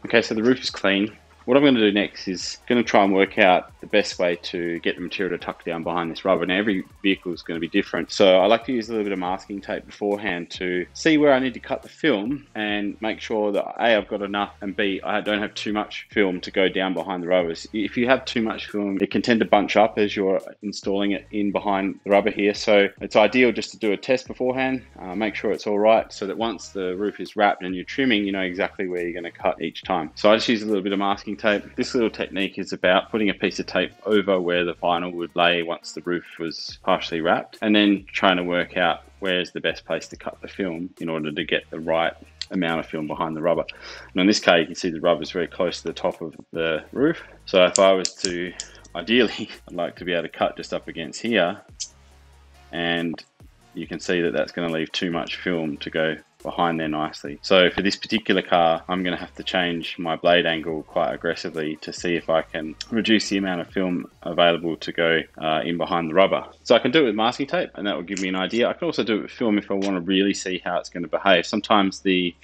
Okay, so the roof is clean. What I'm going to do next is going to try and work out the best way to get the material to tuck down behind this rubber. Now, every vehicle is going to be different. So I like to use a little bit of masking tape beforehand to see where I need to cut the film and make sure that A, I've got enough, and B, I don't have too much film to go down behind the rubbers. If you have too much film, it can tend to bunch up as you're installing it in behind the rubber here. So it's ideal just to do a test beforehand, make sure it's all right, so that once the roof is wrapped and you're trimming, you know exactly where you're going to cut each time. So I just use a little bit of masking tape. This little technique is about putting a piece of tape over where the vinyl would lay once the roof was partially wrapped, and then trying to work out where's the best place to cut the film in order to get the right amount of film behind the rubber. And in this case, you can see the rubber is very close to the top of the roof. So if I was to, ideally, I'd like to be able to cut just up against here, and you can see that that's going to leave too much film to go behind there nicely. So for this particular car, I'm going to have to change my blade angle quite aggressively to see if I can reduce the amount of film available to go in behind the rubber. So I can do it with masking tape, and that will give me an idea. I can also do it with film if I want to really see how it's going to behave. Sometimes the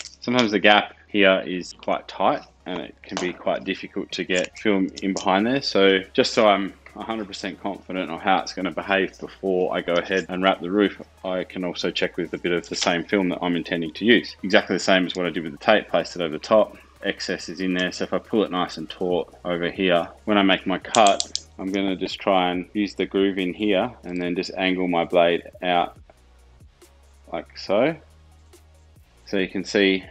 gap here is quite tight, and it can be quite difficult to get film in behind there. So just so I'm 100% confident on how it's going to behave before I go ahead and wrap the roof, I can also check with a bit of the same film that I'm intending to use. Exactly the same as what I did with the tape, placed it over the top. Excess is in there, so if I pull it nice and taut over here, when I make my cut, I'm going to just try and use the groove in here and then just angle my blade out like so. So you can see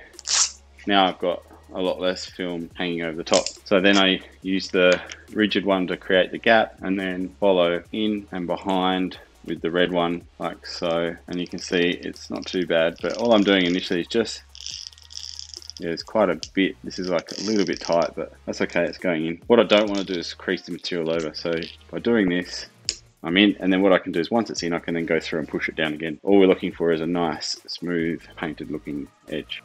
now I've got a lot less film hanging over the top. So then I use the rigid one to create the gap, and then follow in and behind with the red one like so. And you can see it's not too bad, but all I'm doing initially is just, yeah, it's quite a bit. This is like a little bit tight, but that's okay, it's going in. What I don't want to do is crease the material over. So by doing this, I'm in, and then what I can do is once it's in, I can then go through and push it down again. All we're looking for is a nice, smooth, painted looking edge.